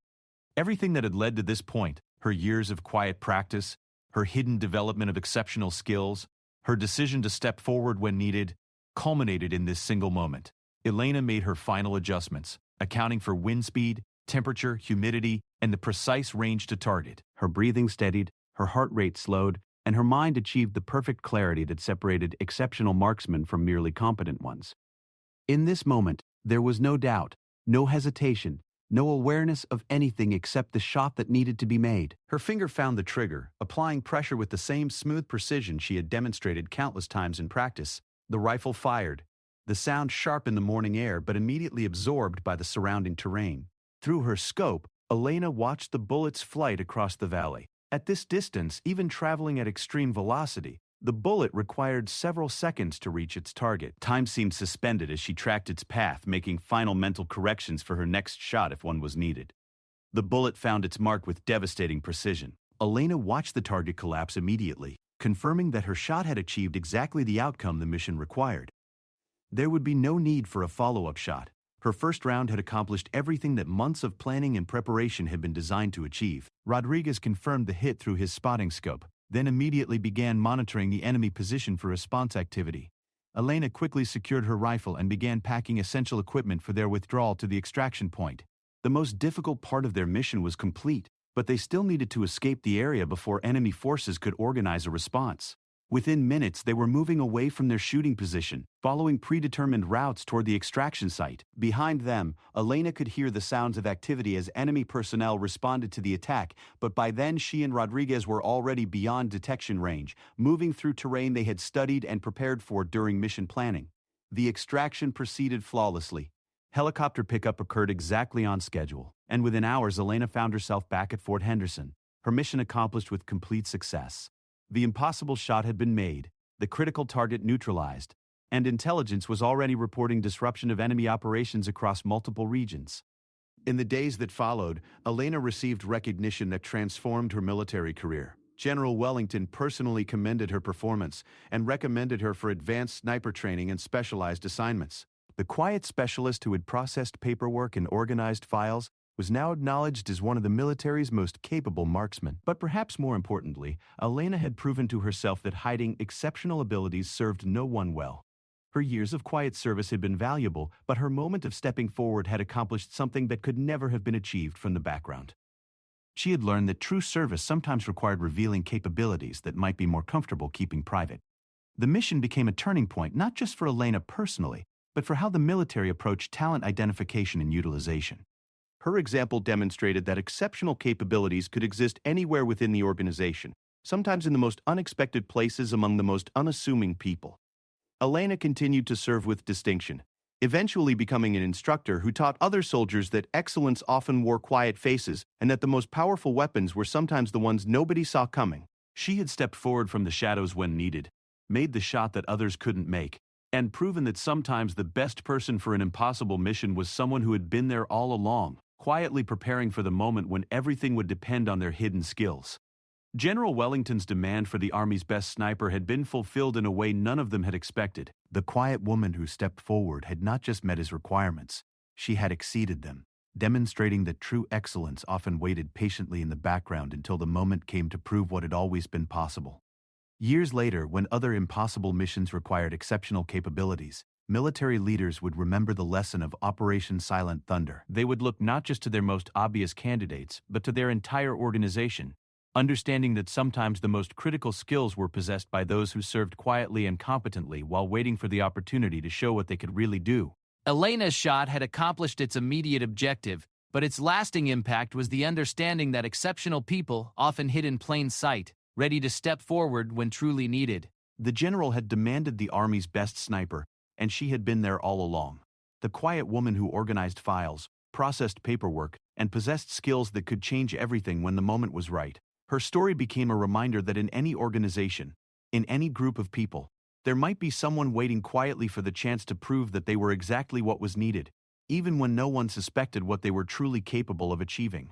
Everything that had led to this point, her years of quiet practice, her hidden development of exceptional skills, her decision to step forward when needed, culminated in this single moment. Elena made her final adjustments, accounting for wind speed, temperature, humidity, and the precise range to target. Her breathing steadied, her heart rate slowed, and her mind achieved the perfect clarity that separated exceptional marksmen from merely competent ones. In this moment, there was no doubt, no hesitation, no awareness of anything except the shot that needed to be made. Her finger found the trigger, applying pressure with the same smooth precision she had demonstrated countless times in practice. The rifle fired, the sound sharp in the morning air but immediately absorbed by the surrounding terrain. Through her scope, Elena watched the bullet's flight across the valley. At this distance, even traveling at extreme velocity, the bullet required several seconds to reach its target. Time seemed suspended as she tracked its path, making final mental corrections for her next shot if one was needed. The bullet found its mark with devastating precision. Elena watched the target collapse immediately, confirming that her shot had achieved exactly the outcome the mission required. There would be no need for a follow-up shot. Her first round had accomplished everything that months of planning and preparation had been designed to achieve. Rodriguez confirmed the hit through his spotting scope, then immediately began monitoring the enemy position for response activity. Elena quickly secured her rifle and began packing essential equipment for their withdrawal to the extraction point. The most difficult part of their mission was complete, but they still needed to escape the area before enemy forces could organize a response. Within minutes, they were moving away from their shooting position, following predetermined routes toward the extraction site. Behind them, Elena could hear the sounds of activity as enemy personnel responded to the attack, but by then she and Rodriguez were already beyond detection range, moving through terrain they had studied and prepared for during mission planning. The extraction proceeded flawlessly. Helicopter pickup occurred exactly on schedule, and within hours Elena found herself back at Fort Henderson, her mission accomplished with complete success. The impossible shot had been made, the critical target neutralized, and intelligence was already reporting disruption of enemy operations across multiple regions. In the days that followed, Elena received recognition that transformed her military career. General Wellington personally commended her performance and recommended her for advanced sniper training and specialized assignments. The quiet specialist who had processed paperwork and organized files was now acknowledged as one of the military's most capable marksmen. But perhaps more importantly, Elena had proven to herself that hiding exceptional abilities served no one well. Her years of quiet service had been valuable, but her moment of stepping forward had accomplished something that could never have been achieved from the background. She had learned that true service sometimes required revealing capabilities that might be more comfortable keeping private. The mission became a turning point not just for Elena personally, but for how the military approached talent identification and utilization. Her example demonstrated that exceptional capabilities could exist anywhere within the organization, sometimes in the most unexpected places among the most unassuming people. Elena continued to serve with distinction, eventually becoming an instructor who taught other soldiers that excellence often wore quiet faces and that the most powerful weapons were sometimes the ones nobody saw coming. She had stepped forward from the shadows when needed, made the shot that others couldn't make, and proven that sometimes the best person for an impossible mission was someone who had been there all along, quietly preparing for the moment when everything would depend on their hidden skills. General Wellington's demand for the Army's best sniper had been fulfilled in a way none of them had expected. The quiet woman who stepped forward had not just met his requirements, she had exceeded them, demonstrating that true excellence often waited patiently in the background until the moment came to prove what had always been possible. Years later, when other impossible missions required exceptional capabilities, military leaders would remember the lesson of Operation Silent Thunder. They would look not just to their most obvious candidates, but to their entire organization, understanding that sometimes the most critical skills were possessed by those who served quietly and competently while waiting for the opportunity to show what they could really do. Elena's shot had accomplished its immediate objective, but its lasting impact was the understanding that exceptional people often hid in plain sight, ready to step forward when truly needed. The general had demanded the Army's best sniper, and she had been there all along. The quiet woman who organized files, processed paperwork, and possessed skills that could change everything when the moment was right. Her story became a reminder that in any organization, in any group of people, there might be someone waiting quietly for the chance to prove that they were exactly what was needed, even when no one suspected what they were truly capable of achieving.